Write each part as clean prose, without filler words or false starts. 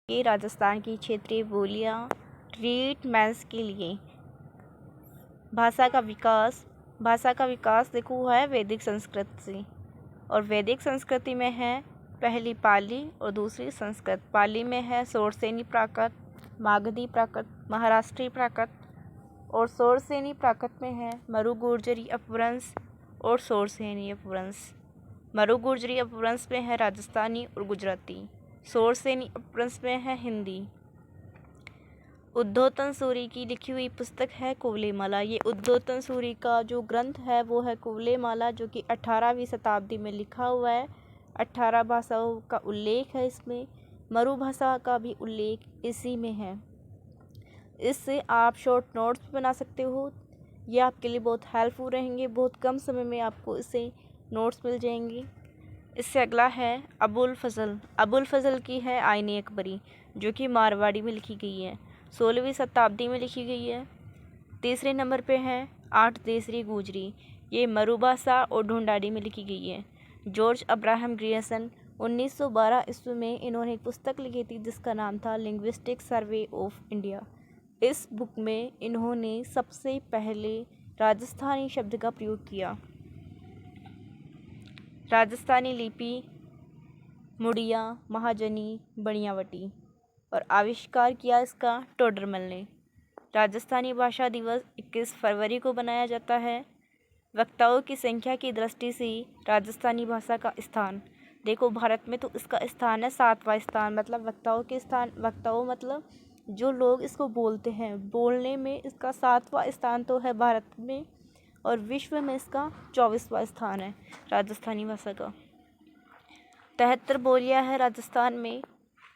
ये राजस्थान की क्षेत्रीय बोलियां ट्रीटमेंट्स के लिए। भाषा का विकास देखो हुआ है वैदिक संस्कृत से, और वैदिक संस्कृति में है पहली पाली और दूसरी संस्कृत। पाली में है शौरसेनी प्राकृत, मागधी प्राकृत, महाराष्ट्री प्राकृत, और शौरसेनी प्राकृत में है मरु गुर्जरी अपभ्रंश और शौरसेनी अपभ्रंश। मरु गुर्जरी अपभ्रंश में है राजस्थानी और गुजराती। शौरसेनी अपभ्रंश में है हिंदी। उद्धोतन सूरी की लिखी हुई पुस्तक है कुवलयमाला। ये उद्धोतन सूरी का जो ग्रंथ है वो है कुवलयमाला, जो कि 18वीं शताब्दी में लिखा हुआ है। 18 भाषाओं का उल्लेख है इसमें, मरु भाषा का भी उल्लेख इसी में है। इससे आप शॉर्ट नोट्स भी बना सकते हो। ये आपके लिए बहुत हेल्पफुल रहेंगे, बहुत कम समय में आपको इससे नोट्स मिल जाएंगे। इससे अगला है अबुल फजल की है आईने अकबरी, जो कि मारवाड़ी में लिखी गई है, 16वीं शताब्दी में लिखी गई है। तीसरे नंबर पे है आठ देसरी गुजरी, ये मरु भाषा और ढूंढाड़ी में लिखी गई है। जॉर्ज अब्राहम ग्रियर्सन 1912 ईस्वी में इन्होंने एक पुस्तक लिखी थी जिसका नाम था लिंग्विस्टिक सर्वे ऑफ इंडिया। इस बुक में इन्होंने सबसे पहले राजस्थानी शब्द का प्रयोग किया। राजस्थानी लिपि मुड़िया, महाजनी, बनियावटी, और आविष्कार किया इसका टोडरमल ने। राजस्थानी भाषा दिवस 21 फरवरी को बनाया जाता है। वक्ताओं की संख्या की दृष्टि से राजस्थानी भाषा का स्थान देखो, भारत में तो इसका स्थान है 7वां स्थान, मतलब वक्ताओं मतलब जो लोग इसको बोलते हैं, बोलने में इसका 7वां स्थान तो है भारत में, और विश्व में इसका 24वां स्थान है राजस्थानी भाषा का। 73 बोलियां है राजस्थान में।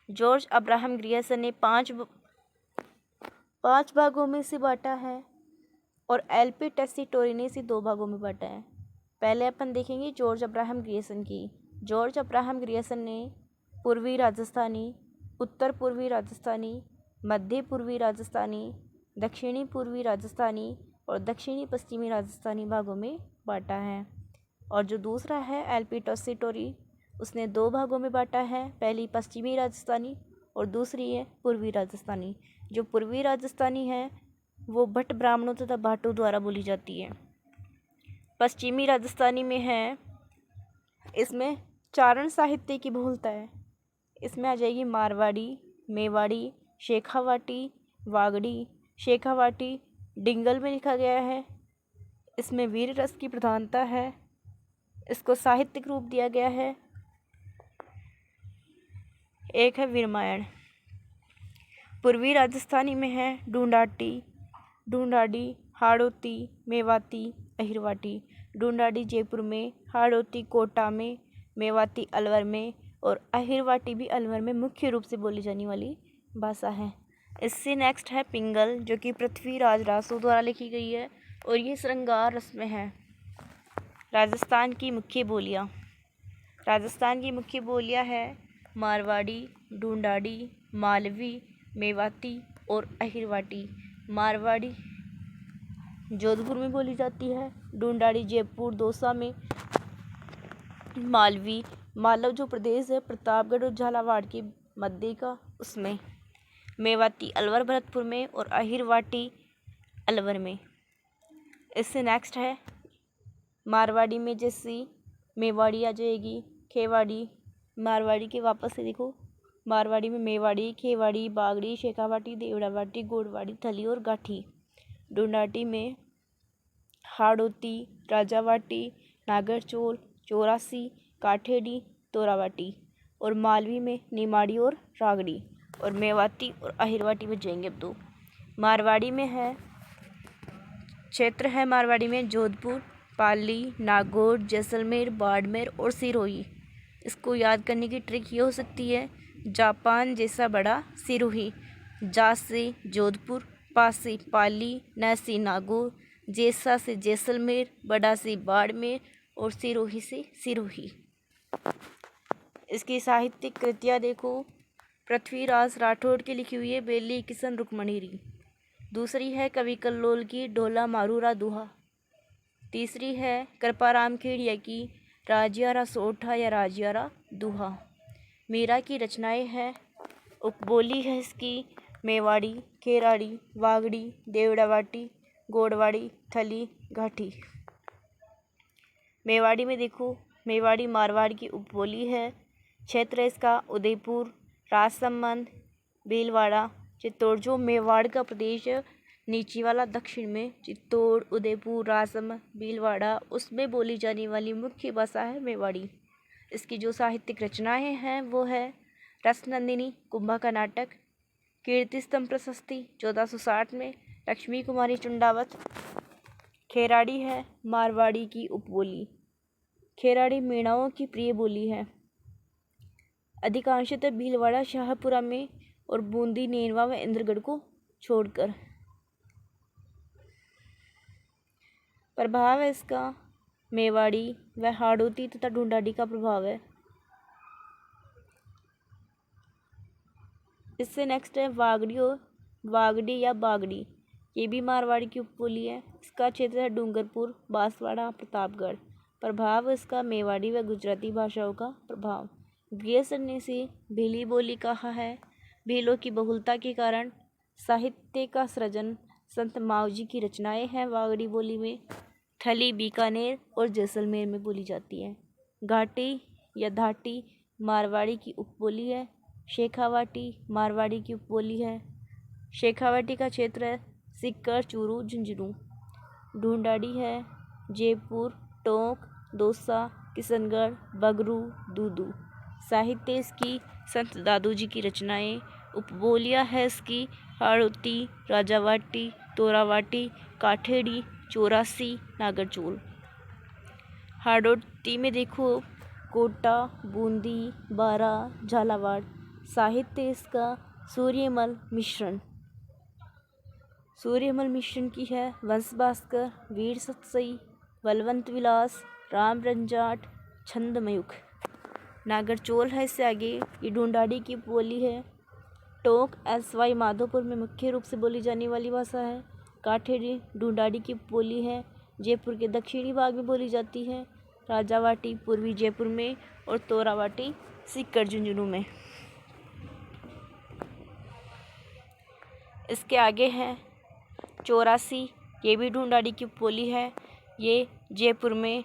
जॉर्ज अब्राहम ग्रियर्सन ने पाँच भागों में से बांटा है, और एलपी टेस्सीटोरी ने इसे 2 भागों में बांटा है। पहले अपन देखेंगे जॉर्ज अब्राहम ग्रियर्सन की। जॉर्ज अब्राहम ग्रियर्सन ने पूर्वी राजस्थानी, उत्तर पूर्वी राजस्थानी, मध्य पूर्वी राजस्थानी, दक्षिणी पूर्वी राजस्थानी और दक्षिणी पश्चिमी राजस्थानी भागों में बांटा है। और जो दूसरा है एलपी टेस्सीटोरी, उसने 2 भागों में बांटा है, पहली पश्चिमी राजस्थानी और दूसरी है पूर्वी राजस्थानी। जो पूर्वी राजस्थानी है वो भट्ट ब्राह्मणों तथा भाटों द्वारा बोली जाती है। पश्चिमी राजस्थानी में है, इसमें चारण साहित्य की बहुलता है। इसमें आ जाएगी मारवाड़ी, मेवाड़ी, शेखावाटी, वागड़ी, शेखावाटी, डिंगल में लिखा गया है। इसमें वीर रस की प्रधानता है। इसको साहित्यिक रूप दिया गया है। एक है वीरमायण। पूर्वी राजस्थानी में है ढूंढाड़ी, हाड़ौती, मेवाती, अहिरवाटी। ढूंढाड़ी जयपुर में, हाड़ौती कोटा में, मेवाती अलवर में और अहिरवाटी भी अलवर में मुख्य रूप से बोली जाने वाली भाषा है। इससे नेक्स्ट है पिंगल, जो कि पृथ्वीराज रासो द्वारा लिखी गई है और ये श्रृंगार रस में है। राजस्थान की मुख्य बोलियां है मारवाड़ी, ढूंढाड़ी, मालवी, मेवाती और अहिरवाटी। मारवाड़ी जोधपुर में बोली जाती है, ढूंढाड़ी जयपुर दौसा में, मालव जो प्रदेश है प्रतापगढ़ और झालावाड़ के मध्य का, उसमें, मेवाती अलवर भरतपुर में और अहिरवाटी अलवर में। इससे नेक्स्ट है मारवाड़ी में जैसी मेवाड़ी आ जाएगी, खेवाड़ी। मारवाड़ी के वापस से देखो, मारवाड़ी में मेवाड़ी, खेवाड़ी, बागड़ी, शेखावाटी, देवड़ावाटी, गोड़वाड़ी, थली और गाठी। ढूंढाटी में हाड़ौती, राजावाटी, नागरचोल, चौरासी, काठेड़ी, तोरावाटी, और मालवी में निमाड़ी और रागड़ी, और मेवाती और अहिरवाटी में जाएंगे अब 2। मारवाड़ी में है क्षेत्र है मारवाड़ी में जोधपुर, पाली, नागौर, जैसलमेर, बाड़मेर और सिरोही। इसको याद करने की ट्रिक ये हो सकती है, जापान जैसा बड़ा सिरोही, जा से जोधपुर, पा से पाली, न से नागौर, जैसा से जैसलमेर, बड़ा से बाड़मेर और सिरोही से सिरोही। इसकी साहित्यिक कृतियाँ देखो, पृथ्वीराज राठौड़ की लिखी हुई है बेली किशन रुक्मणीरी। दूसरी है कवि कल्लोल की ढोला मारूरा दुहा। तीसरी है कृपाराम खेड़िया की राजियारा सोठा या राजियारा दुहा। मीरा की रचनाएं हैं उपबोली है इसकी मेवाड़ी, खेराड़ी, वागड़ी, देवड़ावाटी, गोड़वाड़ी, थली, घाटी। मेवाड़ी में देखो, मेवाड़ी मारवाड़ की उपबोली है। क्षेत्र इसका उदयपुर, राजसमंद, भीलवाड़ा, चित्तौड़। जो मेवाड़ का प्रदेश नीचे वाला दक्षिण में चित्तौड़, उदयपुर, राजसमंद, भीलवाड़ा, उसमें बोली जाने वाली मुख्य भाषा है मेवाड़ी। इसकी जो साहित्यिक रचनाएं हैं वो है रसनंदिनी, कुंभा का नाटक, कीर्ति स्तंभ प्रशस्ति 1460 में, लक्ष्मी कुमारी चुंडावत। खेराड़ी है मारवाड़ी की उपबोली। खेराड़ी मीणाओं की प्रिय बोली है। अधिकांशतः भीलवाड़ा, शाहपुरा में और बूंदी, नेरवा व इंद्रगढ़ को छोड़कर। प्रभाव है इसका मेवाड़ी व हाड़ौती तथा ढूंढाड़ी का प्रभाव है। इससे नेक्स्ट है वागड़ी और वागड़ी या बागड़ी। ये भी मारवाड़ी की उपबोली है। इसका क्षेत्र है डूंगरपुर, बांसवाड़ा, प्रतापगढ़। प्रभाव इसका मेवाड़ी व गुजराती भाषाओं का प्रभाव। ग्रियर्सन ने इसे भीली बोली कहा है। भीलों की बहुलता के कारण साहित्य का सृजन संत मावजी की रचनाएं हैं वागड़ी बोली में। थली बीकानेर और जैसलमेर में बोली जाती है। घाटी या धाटी मारवाड़ी की उपबोली है। शेखावाटी मारवाड़ी की उपबोली है। शेखावाटी का क्षेत्र है सीकर, चूरू, झुंझुनू। ढूंढाड़ी है जयपुर, टोंक, दौसा, किशनगढ़, बगरू, दूदू। साहित्य इसकी संत दादू जी की रचनाएं। उपबोलियाँ है इसकी हाड़ौती, राजावाटी, तोरावाटी, काठेड़ी, चौरासी, नागरचोल। हाड़ौती में देखो कोटा, बूंदी, बारा, झालावाड़। साहित्य इसका सूर्यमल मिश्रण। सूर्यमल मिश्रण की है वंश भास्कर, वीर सतसई, बलवंत विलास, राम रंजाट, छंदमयुग। नागरचोल है इससे आगे। ये ढूंढाड़ी की बोली है। टोंक SY माधोपुर में मुख्य रूप से बोली जाने वाली भाषा है। काठेड़ी ढूंढाड़ी की बोली है। जयपुर के दक्षिणी भाग में बोली जाती है। राजावाटी पूर्वी जयपुर में और तोरावाटी सीकर, झुंझुनू में। इसके आगे है चौरासी। ये भी ढूंढाड़ी की बोली है। ये जयपुर में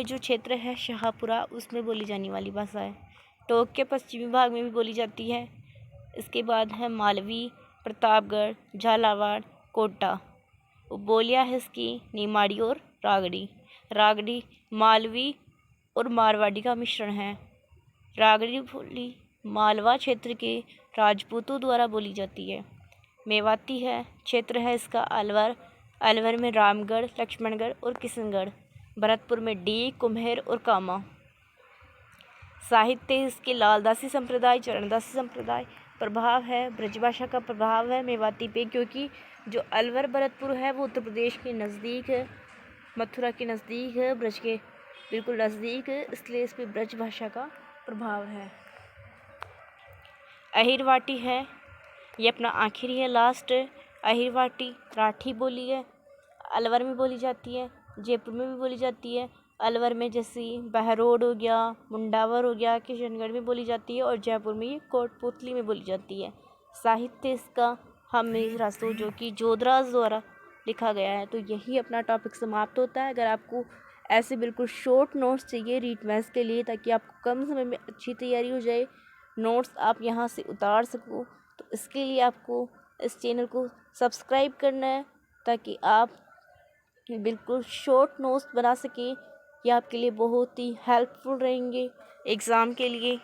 जो क्षेत्र है शाहपुरा, उसमें बोली जाने वाली भाषा है। टोंक के पश्चिमी भाग में भी बोली जाती है। इसके बाद है मालवी, प्रतापगढ़, झालावाड़, कोटा। उपबोलियाँ है इसकी निमाड़ी और रागड़ी। रागड़ी मालवी और मारवाड़ी का मिश्रण है। रागड़ी बोली मालवा क्षेत्र के राजपूतों द्वारा बोली जाती है। मेवाती है। क्षेत्र है इसका अलवर। अलवर में रामगढ़, लक्ष्मणगढ़ और किशनगढ़। भरतपुर में डी, कुम्हेर और कामा। साहित्य इसके लालदासी संप्रदाय, चरणदासी संप्रदाय। प्रभाव है ब्रजभाषा का प्रभाव है मेवाती पे, क्योंकि जो अलवर भरतपुर है वो उत्तर प्रदेश के नज़दीक है, मथुरा के नज़दीक है, ब्रज के बिल्कुल नज़दीक है, इसलिए इस पर ब्रजभाषा का प्रभाव है। अहिरवाटी है, ये अपना आखिरी है, लास्ट। अहिरवाटी राठी बोली है। अलवर में बोली जाती है, जयपुर में भी बोली जाती है। अलवर में जैसे बहरोड हो गया, मुंडावर हो गया, किशनगढ़ में बोली जाती है और जयपुर में ये कोटपुतली में बोली जाती है। साहित्य इसका हमीर रासो, जो कि जोधराज द्वारा लिखा गया है। तो यही अपना टॉपिक समाप्त होता है। अगर आपको ऐसे बिल्कुल शॉर्ट नोट्स चाहिए रीट मैथ्स के लिए, ताकि आपको कम समय में अच्छी तैयारी हो जाए, नोट्स आप यहाँ से उतार सको, तो इसके लिए आपको इस चैनल को सब्सक्राइब करना है, ताकि आप बिल्कुल शॉर्ट नोट्स बना सकें। ये आपके लिए बहुत ही हेल्पफुल रहेंगे एग्ज़ाम के लिए।